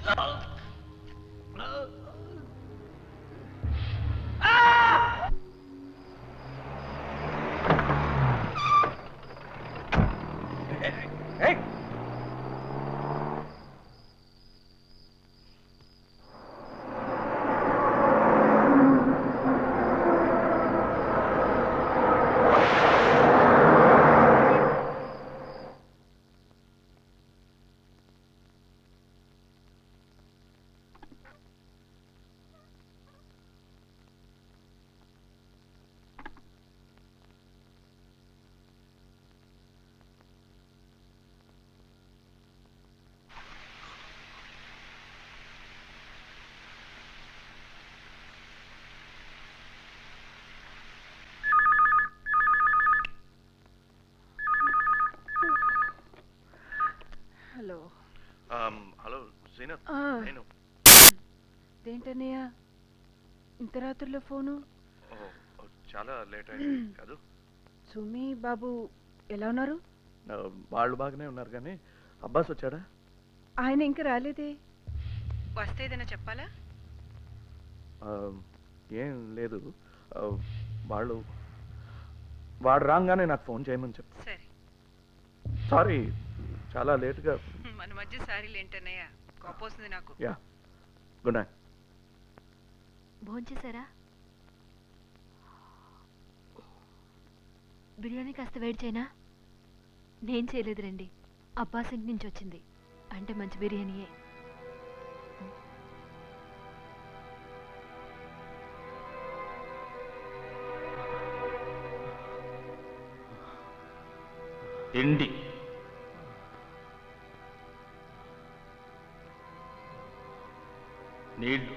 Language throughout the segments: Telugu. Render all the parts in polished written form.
హలో శ్రీనాథ్, నేను ఏంటన్నయ్య ఇంత రాత్రిలో ఫోను? చాలా లేట్ అయింది కాదు. సుమి బాబు ఎలా ఉన్నారు? వాళ్ళు బాగానే ఉన్నారు, కానీ అబ్బాస్ వచ్చాడా? ఆయన ఇంకా రాలేదే. వస్తే ఏదైనా చెప్పాలా? ఏం లేదు, వాడు రాగానే నాకు ఫోన్ చేయమని చెప్పు. సరే. సారీ, చాలా లేట్గా. మన మధ్య సారీలు ఏంటన్నయ్య, కోపొస్తుంది నాకు. Yeah, good night. భోంచేశారా? బిర్యానీ కాస్త వెయిట్ చేయనా? నేను చేయలేదు రండి, అబ్బాస్ ఇంటి నుంచి వచ్చింది, అంటే మంచి బిర్యానీయే. తిండి నీళ్ళు,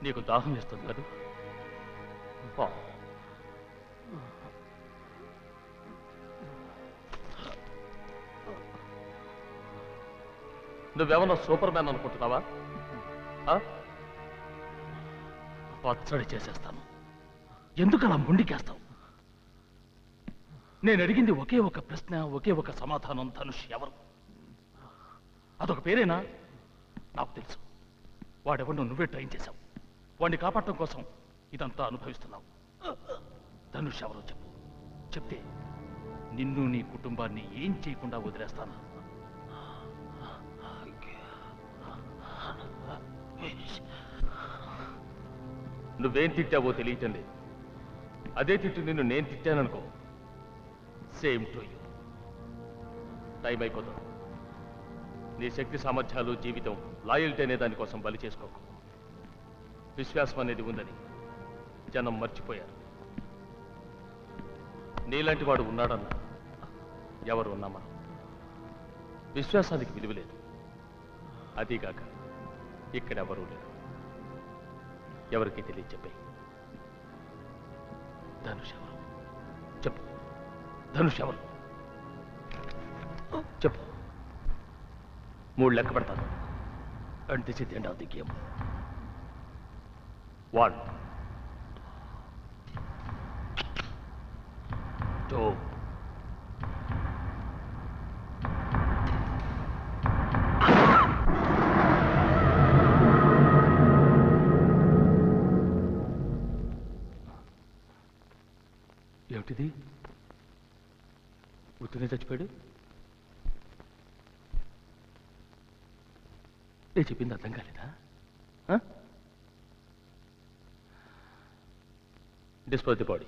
నీకు దాహం వేస్తుంది కదా? నువ్వేమన్నా సూపర్ మ్యాన్ అనుకుంటున్నావా? పచ్చడి చేసేస్తాను, ఎందుకలా ముండికేస్తావు? నేను అడిగింది ఒకే ఒక ప్రశ్న, ఒకే ఒక సమాధానం. ధనుష్ ఎవరు? అదొక పేరేనా? నాకు తెలుసు. వాడెవరినో నువ్వే ట్రైన్ చేశావు. వాడిని కాపాడటం కోసం ఇదంతా అనుభవిస్తున్నావు. ధనుష్ ఎవరో చెప్పు. చెప్తే నిన్ను నీ కుటుంబాన్ని ఏం చేయకుండా వదిలేస్తాను. నువ్వేం తిట్టావో తెలియటం లేదు. అదే తిట్టు నిన్ను నేను తిట్టాననుకో, సేమ్ టు యూ. టైం అయిపోతావు. నీ శక్తి సామర్థ్యాలు, జీవితం, లాయల్టీ అనే దానికోసం బలి చేసుకోకు. విశ్వాసం అనేది ఉందని జనం మర్చిపోయారు. నీలాంటి వాడు ఉన్నాడన్నా ఎవరు ఉన్నా మనం. విశ్వాసానికి విలువ లేదు. అదీగాక ఇక్కడెవరూ లేరు. ఎవరికి తెలియదు చెప్పే. ధనుష్ ఎవరు చెప్పు. ధనుష్ ఎవరు చెప్పు. 3 లెక్క పెడతాను. And this is the end of the game. 1 2 ఏమిటిది? ఉత్తనే చచ్చిపోయాడు. నేను చెప్పింది అర్థం కాలేదా? Dispose the body.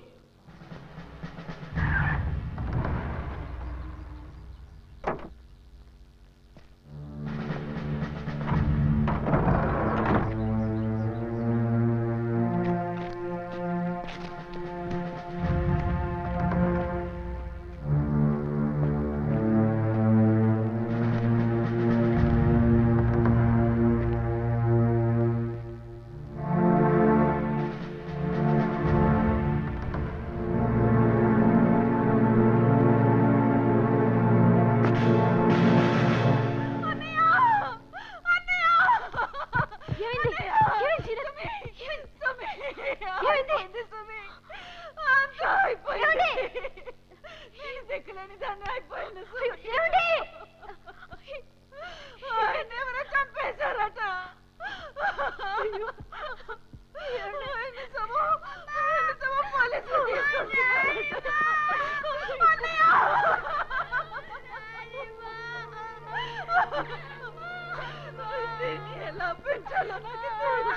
పెంచాలో నాకు తెలియదు.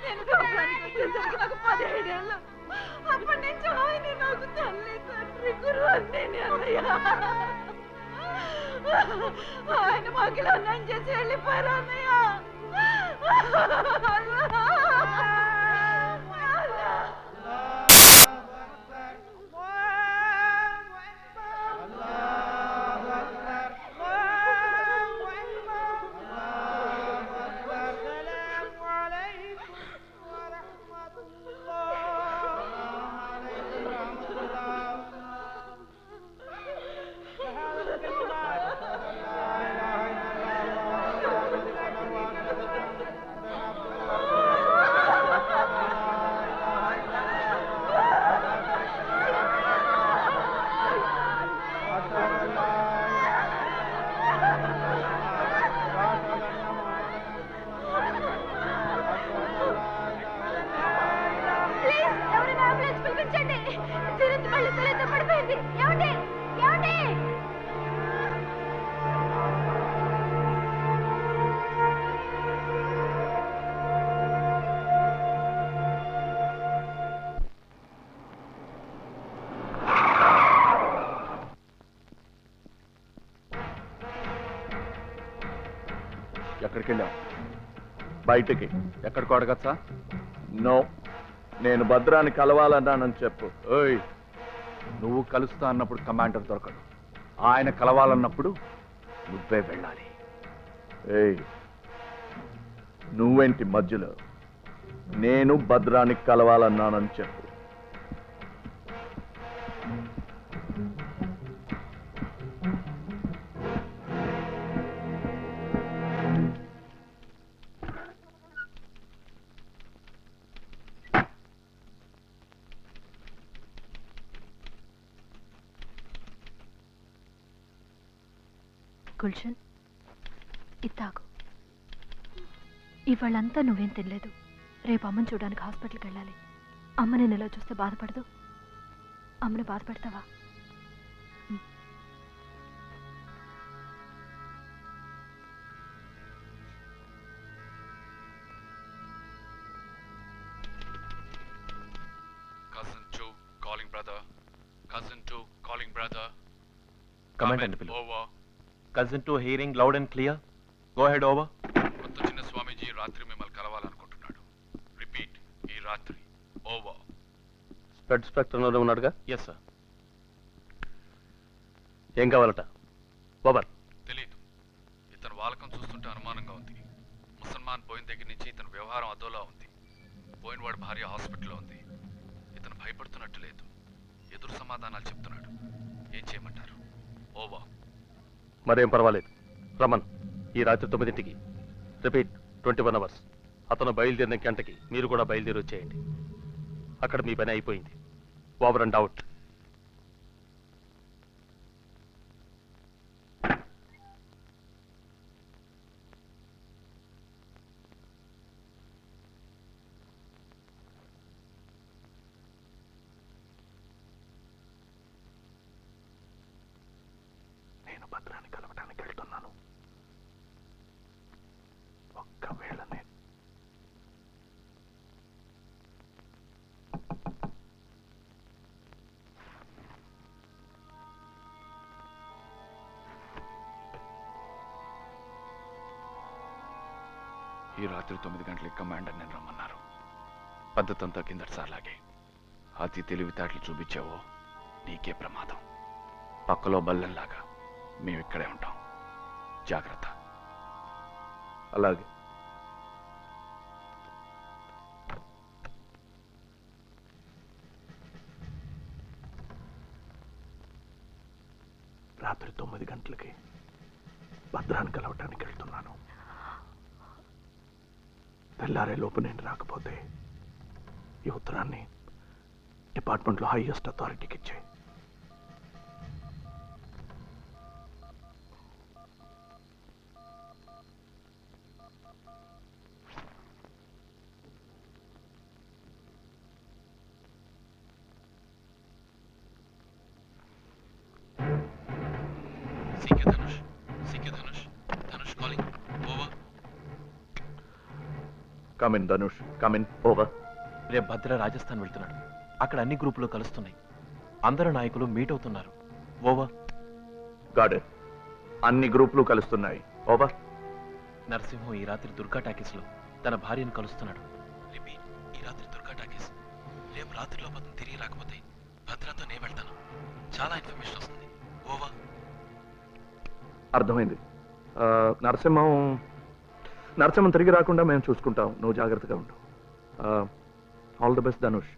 నేను గోపురానికి వచ్చేసరికి నాకు 17 ఏళ్ళు. అప్పటి నుంచి ఆయన నాకు తల్లి తండ్రి గురువు అన్నీ అన్నయ్య. ఆయన మాకిలా అన్నం చేసి వెళ్ళిపోయారు అన్నయ్య. ఎక్కడికి వెళ్ళావు? బయటికి. ఎక్కడికో అడగచ్చా? నో, నేను భద్రాన్ని కలవాలన్నానని చెప్పు. ఓయ్, నువ్వు కలుస్తా అన్నప్పుడు కమాండర్ దొరకడు. ఆయన కలవాలన్నప్పుడు నువ్వే వెళ్ళాలి. ఏయ్, నువ్వేంటి మధ్యలో? నేను భద్రాన్ని కలవాలన్నానని చెప్పు. గుల్షన్, ఇత్తాగు. ఇవాళ్ళంతా నువ్వేం తినలేదు. రేపు అమ్మని చూడడానికి హాస్పిటల్కి వెళ్ళాలి. అమ్మ నేను ఇలా చూస్తే బాధపడదు. అమ్మని బాధ పెడతావా? Cousin 2 calling brother. Cousin 2 calling brother. Command and below. Over. Cousin 2 hearing loud and clear. Go ahead, over. కొత్త చిన్న స్వామీజీ రాత్రి మిమ్మల్ని కలవాలనుకుంటున్నాడు. రిపీట్, ఈ రాత్రి. ఓవర్. స్పెడ్ స్పెక్ట్రంలోనే ఉన్నాడుగా? Yes sir. ఏం కావాలట? ఓవర్. తెలీదు. ఇతను వాలకం చూస్తుంటే అనుమానంగా ఉంది. ముసల్మాన్ పోయిన దగ్గర నుంచి ఇతని వ్యవహారం అదోలా ఉంది. పోయినవాడి భార్య హాస్పిటల్లో ఉంది. ఇతను భయపడుతున్నట్టు లేదు. ఎదురు సమాధానాలు చెప్తున్నాడు. ఏం చేయమంటారు? ఓవర్. మరేం పర్వాలేదు. రమన్, ఈ రాత్రి 9ంటికి. Repeat, 21 hours. అతను బయలుదేరిన గంటకి మీరు కూడా బయలుదేరి వచ్చేయండి. అక్కడ మీ పని అయిపోయింది. Over and out. నేను భద్రాన్ని కలవడానికి వెళ్తున్నాను. ఒక్కవేళ నేను ఈ రాత్రి 9 గంటలకి కమాండర్ నేను రమ్మన్నారు. పద్ధతంతా కిందటిసార్లాగే. అతి తెలివితేటలు చూపించావో నీకే ప్రమాదం. పక్కలో బల్లెంలాగా మేము ఇక్కడే ఉంటాం. జాగ్రత్త. అలాగే. రాత్రి 9 గంటలకి భద్రాన్ని కలవటానికి వెళ్తున్నాను. తెల్లారే లోపు నేను రాకపోతే ఈ ఉత్తరాన్ని డిపార్ట్మెంట్లో హైయెస్ట్ అథారిటీకి ఇచ్చాయి. Dhanush calling. Over. Come in Dhanush, come in. Over. రేపు భద్ర రాజస్థాన్ వెళ్తున్నాడు. అక్కడ అన్ని గ్రూపులు కలుస్తున్నాయి. అందరు నాయకులు మీట్ అవుతున్నారు. ఓవర్. God it. అన్ని గ్రూపులు కలుస్తున్నాయి. ఓవర్. నరసింహం ఈ రాత్రి దుర్గా టాకీస్లో తన భార్యను కలుస్తున్నాడు. రిపీట్, ఈ రాత్రి దుర్గా టాకీస్. రేపు రాత్రిలో అతను తిరిగి రాకపోతే భద్రతో నేను వెళ్తాను. చాలా ఇన్ఫర్మేషన్ వస్తుంది. ఓవర్. అర్థమైంది. నరసింహం తిరిగి రాకుండా మేము చూసుకుంటాం. నువ్వు జాగ్రత్తగా ఉండు. All the best Dhanush.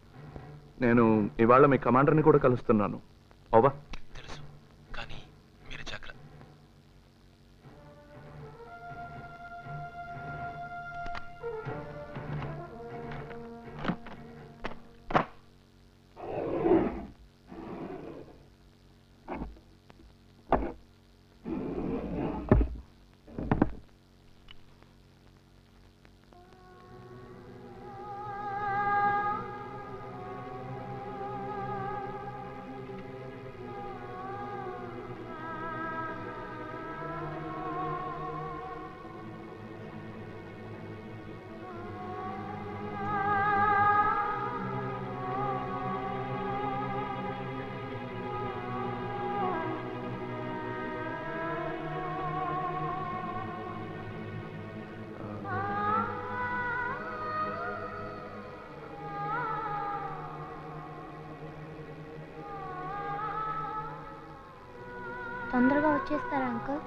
నేను ఇవాళ మీ కమాండర్ని కూడా కలుస్తున్నాను. ఓవర్. తెలుసు, కానీ మీరు జాగ్రత్త. తొందరగా వచ్చేస్తారా అంకుల్?